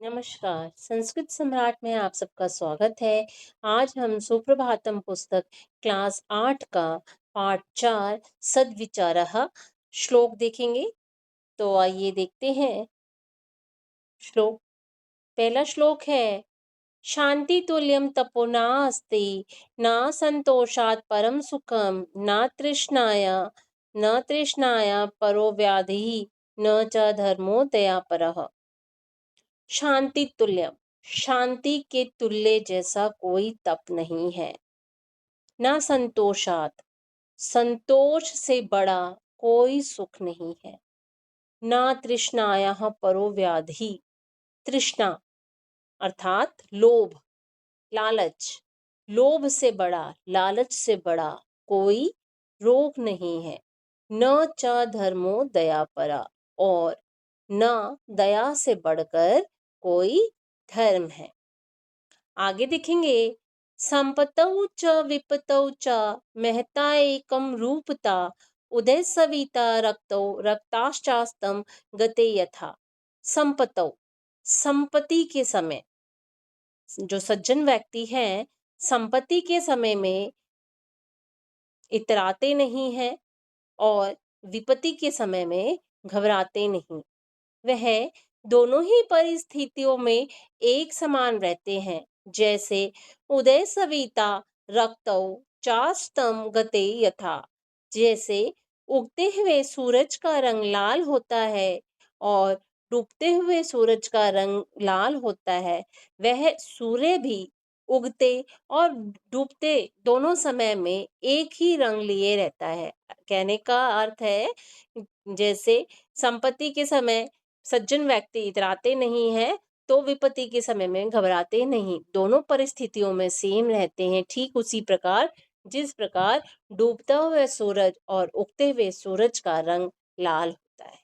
नमस्कार, संस्कृत सम्राट में आप सबका स्वागत है। आज हम सुप्रभातम पुस्तक क्लास 8 का पाठ 4 सद्विचारः श्लोक देखेंगे। तो आइए देखते हैं श्लोक। पहला श्लोक है शांति तुल्यम तपो नास्ति न संतोषात् परम सुखम न तृष्णाया परो व्याधि न च धर्मो दया परः। शांति तुल्यम, शांति के तुल्य जैसा कोई तप नहीं है। ना संतोषात, संतोष से बड़ा कोई सुख नहीं है। ना तृष्णाया परो व्याधि, तृष्णा अर्थात लोभ, लालच, लोभ से बड़ा, लालच से बड़ा कोई रोग नहीं है। न च धर्मो दया परा, और न दया से बढ़कर कोई धर्म है। आगे देखेंगे संपतौ च विपतौ च महता एकम रूपता उदय सविता रक्तौ रक्ताश्चास्तम गते यथा। संपतौ, संपत्ति के समय, जो सज्जन व्यक्ति हैं संपत्ति के समय में इतराते नहीं हैं और विपत्ति के समय में घबराते नहीं। वह दोनों ही परिस्थितियों में एक समान रहते हैं। जैसे उदय सविता रक्तौ चास्तम गते यथा, जैसे उगते हुए सूरज का रंग लाल होता है और डूबते हुए सूरज का रंग लाल होता है, वह सूर्य भी उगते और डूबते दोनों समय में एक ही रंग लिए रहता है। कहने का अर्थ है जैसे संपत्ति के समय सज्जन व्यक्ति इतराते नहीं हैं तो विपत्ति के समय में घबराते नहीं। दोनों परिस्थितियों में सेम रहते हैं। ठीक उसी प्रकार जिस प्रकार डूबता हुआ सूरज और उगते हुए सूरज का रंग लाल होता है।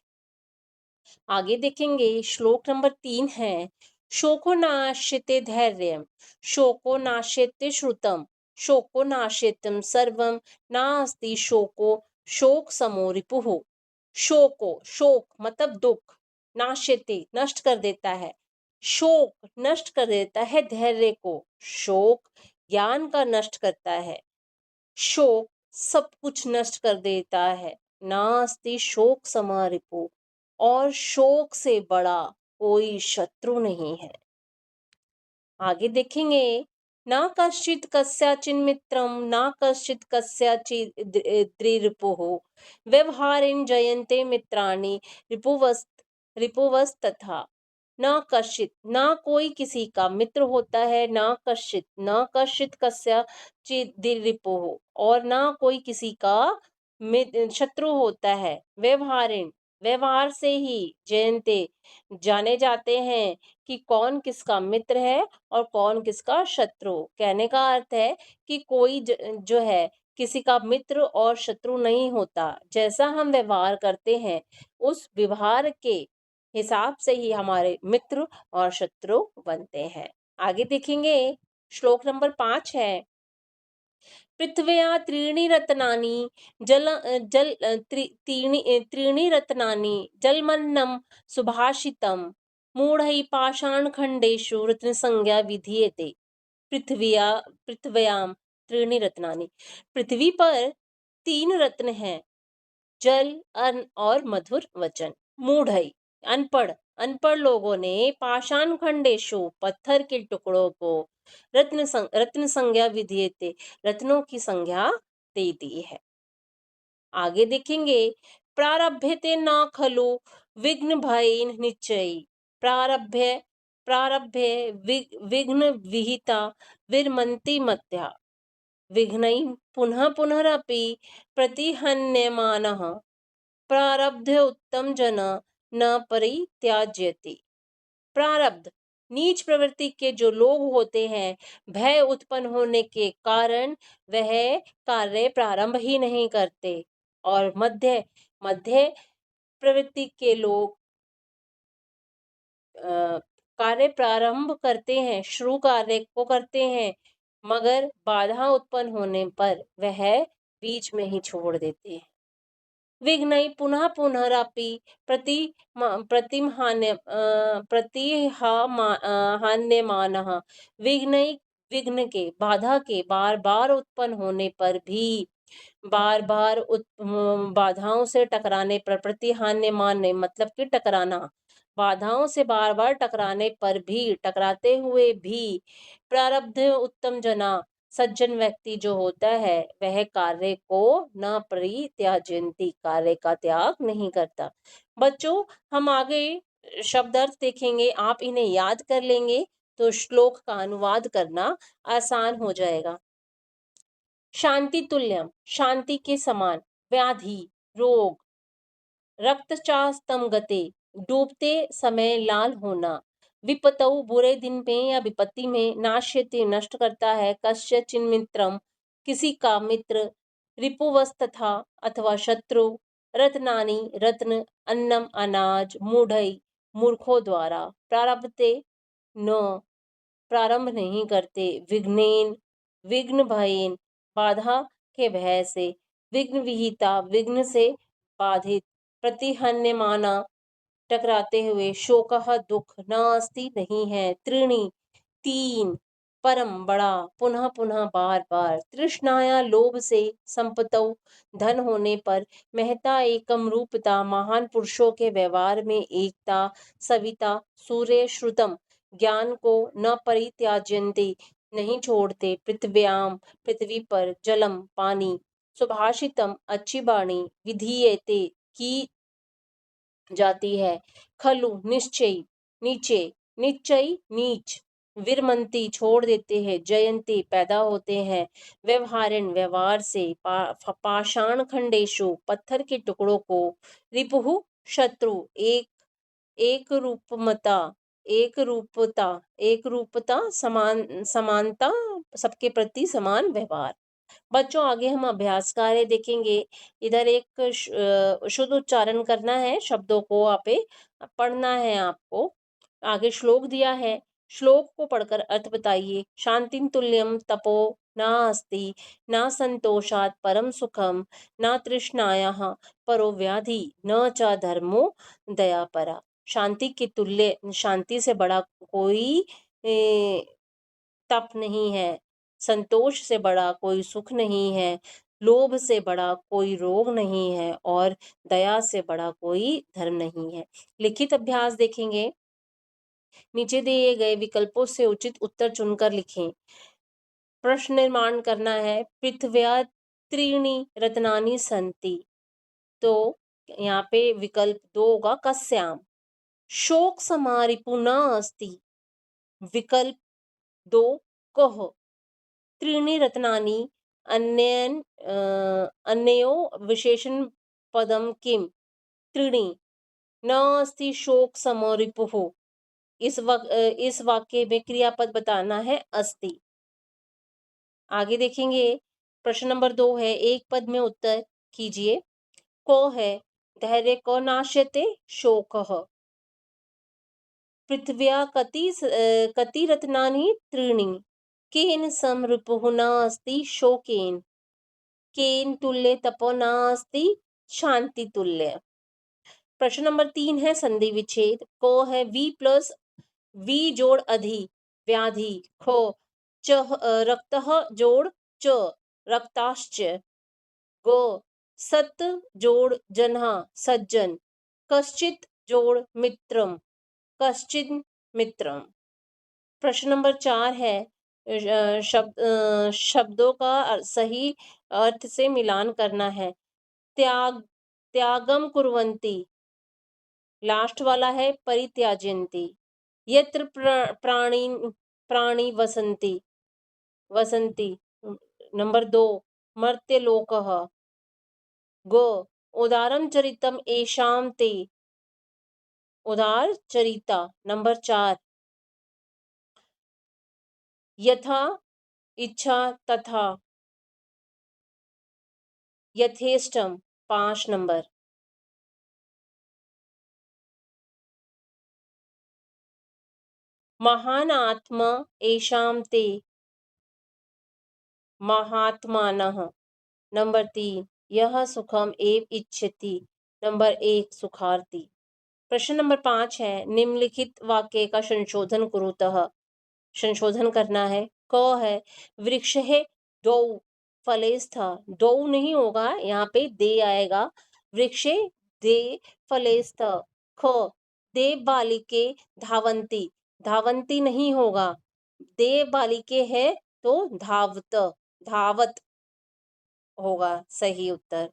आगे देखेंगे श्लोक नंबर 3 है शोको नाशिते धैर्यम शोको नाशिते श्रुतम शोको नाशितम सर्वम नास्ति शोको शोक समो रिपुः। शोको, शोक मतलब दुख, नाशिते नष्ट कर देता है, शोक नष्ट कर देता है धैर्य को, शोक ज्ञान का नष्ट करता है, शोक सब कुछ नष्ट कर देता है। नास्ति शोक समा रिपुः, और शोक से बड़ा कोई शत्रु नहीं है। आगे देखेंगे ना कश्चित कस्याचिन मित्रम ना कश्चित कस्याचित द्रिरिपुः व्यवहारिण जयन्ते मित्राणि रिपुवस्तथा। ना कश्चित, ना कोई किसी का मित्र होता है, ना कश्चित कस्याचित द्रिरिपुः, और ना कोई किसी का शत्रु होता है। व्यवहारिण, व्यवहार से ही जयन्ते जाने जाते हैं कि कौन किसका मित्र है और कौन किसका शत्रु। कहने का अर्थ है कि कोई जो है किसी का मित्र और शत्रु नहीं होता। जैसा हम व्यवहार करते हैं उस व्यवहार के हिसाब से ही हमारे मित्र और शत्रु बनते हैं। आगे देखेंगे श्लोक नंबर 5 है पृथ्व्या त्रीणि रत्नानि त्रीणि रत्नानि जलमन्नं सुभाषितं मूढ़ै पाषाणखण्डेषु रत्नसंज्ञा विधीयते। पृथ्व्याम त्रीणि रत्नानि, पृथ्वी पर 3 रत्न हैं, जल, अन्न और मधुर वचन। मूढ़ई, अनपढ़, अनपढ़ लोगों ने पाषाण खंडेशु, पत्थर के टुकड़ों को रत्न संज्ञा विधीयते, रत्नों की संज्ञा दे दी है। आगे देखेंगे प्रारभ्यते न खलु विघ्न भयेन निश्चयी प्रारभ्य प्रारभ्य विघ्न विहिता विरमन्ति मत्या विघ्नै पुनः पुनरपि प्रतिहन्यमानः प्रारब्ध उत्तम जन न परित्याज्यति। प्रारब्ध, नीच प्रवृत्ति के जो लोग होते हैं, भय उत्पन्न होने के कारण वह कार्य प्रारंभ ही नहीं करते, और मध्य मध्य प्रवृत्ति के लोग कार्य प्रारंभ करते हैं, शुरू कार्य को करते हैं, मगर बाधा उत्पन्न होने पर वह बीच में ही छोड़ देते हैं। विघ्नै पुनः पुनरपि हान्यमानः। विघ्नै विघ्न के बाधा के बार बार उत्पन्न होने पर भी, बार बार बाधाओं से टकराने पर, प्रतिहान्यमान मतलब कि टकराना, बाधाओं से बार बार टकराने पर भी, टकराते हुए भी प्रारब्ध उत्तम जना, सज्जन व्यक्ति जो होता है वह कार्य को न परित्याजयन्ति, कार्य का त्याग नहीं करता। बच्चों, हम आगे शब्द अर्थ देखेंगे, आप इन्हें याद कर लेंगे तो श्लोक का अनुवाद करना आसान हो जाएगा। शांति तुल्यम, शांति के समान, व्याधि रोग, रक्तचास्तम गते, डूबते समय लाल होना, विपतौ बुरे दिन में या विपत्ति में, नाश्यते नष्ट करता है, कस्यचिन मित्रम किसी का मित्र, रिपुवस्तथा अथवा शत्रु, रत्नानि रत्न, अन्नम अनाज, मूढ़ई मूर्खों द्वारा, प्रारब्धते न प्रारंभ नहीं करते, विघ्नेन विघ्न भयेन बाधा के भय से, विघ्न विहिता विघ्न से बाधित, प्रतिहन्यमाना टकराते हुए, शोकः दुख, नास्ति नहीं है, त्रीणि तीन, परम बड़ा, पुनः पुनः बार बार, तृष्णाया लोभ से, संपतौ धन होने पर, महता एकम रूपता महान पुरुषों के व्यवहार में एकता, सविता सूर्य श्रुतम ज्ञान को न परित्याज्यन्ते नहीं छोड़ते, पृथ्व्याम पृथ्वी पर, जलम पानी, सुभाषितम अच्छी वाणी, विधीयते की जाती है, खलु निश्चय नीचे, निश्चय नीच, विरमंती छोड़ देते हैं, जयंती पैदा होते हैं, व्यवहारिण व्यवहार से, पाषाण खंडेशु पत्थर के टुकड़ों को, रिपुहु शत्रु, एक रूपमता, एक रूपता समानता, सबके प्रति समान व्यवहार। बच्चों, आगे हम अभ्यास कार्य देखेंगे। इधर एक शुद्ध उच्चारण करना है, शब्दों को आपे पढ़ना है आपको। आगे श्लोक दिया है, श्लोक को पढ़कर अर्थ बताइए। शांतिं तुल्यम तपो नास्ति न संतोषात् परम सुखम, न तृष्णायाः परो व्याधि, न च धर्मो दया परा। शांति के तुल्य, शांति से बड़ा कोई तप नहीं है, संतोष से बड़ा कोई सुख नहीं है, लोभ से बड़ा कोई रोग नहीं है, और दया से बड़ा कोई धर्म नहीं है। लिखित अभ्यास देखेंगे। नीचे दिए गए विकल्पों से उचित उत्तर चुनकर लिखें। प्रश्न निर्माण करना है, पृथ्व्या त्रीणि रत्नानि सन्ति, तो यहाँ पे विकल्प 2 होगा कस्याम, शोक समारिपु न अस्ति, विकल्प 2 कह, त्रीणि रत्नानि अन्यो विशेषण पदम किम, त्रीणि न अस्ति शोक समो रिपुः, इस वाक्य में क्रियापद बताना है अस्ति। आगे देखेंगे, प्रश्न नंबर 2 है, एक पद में उत्तर कीजिए। को है, धैर्य को नाश्यते शोकः, पृथिव्या कति रत्नानि त्रीणि, केन सम रिपुः नास्ति शोकेन, केन तुल्य तपो नास्ति शांति तुल्य। प्रश्न नंबर 3 है संधि विच्छेद। को है वी प्लस वी जोड़ अधि व्याधि, खो च रक्तः जोड़ च रक्ताश्च, गो सत जोड़ जन्हा सज्जन, कश्चित जोड़ मित्रम कश्चित मित्रम। प्रश्न नंबर 4 है, शब्दों का सही अर्थ से मिलान करना है। त्यागम कुर्वन्ति, लास्ट वाला है परित्याजयन्ति, यत्र प्राणी वसन्ति, नंबर 2 मर्त्यलोकः, गो उदारम चरितम एषाम ते, उदार चरिता, नंबर 4 यथा इच्छा तथा, यथेष्टम 5 नंबर। महान आत्मा एषाम ते, महात्मानः, नंबर 3 यह सुखम एव इच्छति। नंबर 1 सुखार्थी। प्रश्न नंबर 5 है निम्नलिखित वाक्य का संशोधन कुरुतः। संशोधन करना है। क है वृक्ष है दो फले स्थ। दो नहीं होगा, यहाँ पे दे आएगा। वृक्षे दे फले स्थ। ख देव बालिके धावंती। धावंती नहीं होगा, देव बालिके है तो धावत धावत होगा सही उत्तर।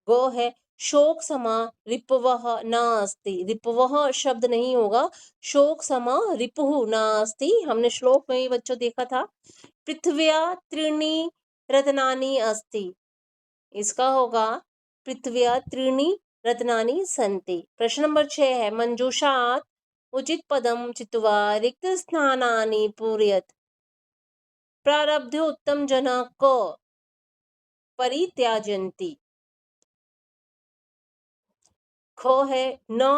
गो है शोक समा रिपवह न अस्ति। रिपवह शब्द नहीं होगा, शोक समा रिपुः न अस्ति। हमने श्लोक में ही बच्चों देखा था। पृथ्व्या त्रीणि रत्नानि अस्ति। इसका होगा पृथ्व्या त्रीणि रत्नानि सन्ति। प्रश्न नंबर 6 है मंजूषात् उचित पदम चित्वा रिक्त स्थानानि पूरयत्। प्रारब्ध उत्तम जना को परित्याजन्ति। ख है न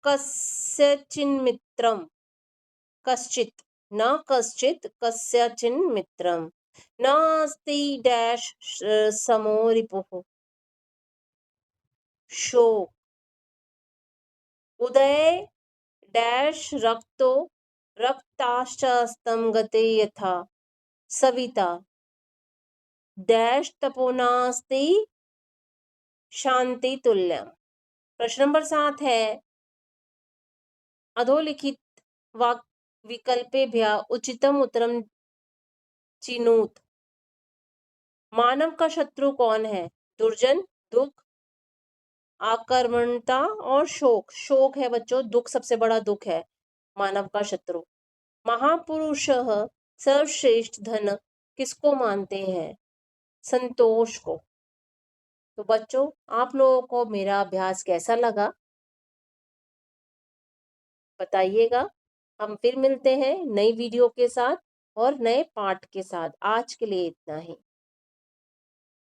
कस्यचिन्मित्रम। कश्चित न कश्चित कस्यचिन्मित्रम। नास्ति डैश समो रिपुः। शोक। उदय डैश रक्तो रक्ताश्चस्तं गते यथा। सविता डैश तपो नास्ति शांति तुल्यम। प्रश्न नंबर 7 है अधोलिखित विकल्पेभ्यः उचितम उत्तरम चिनुत। मानव का शत्रु कौन है? दुर्जन, दुख, आक्रमणता और शोक। शोक है बच्चों, दुख सबसे बड़ा दुख है मानव का शत्रु। महापुरुषः सर्वश्रेष्ठ धन किसको मानते हैं? संतोष को। तो बच्चों आप लोगों को मेरा अभ्यास कैसा लगा बताइएगा। हम फिर मिलते हैं नई वीडियो के साथ और नए पाठ के साथ। आज के लिए इतना ही।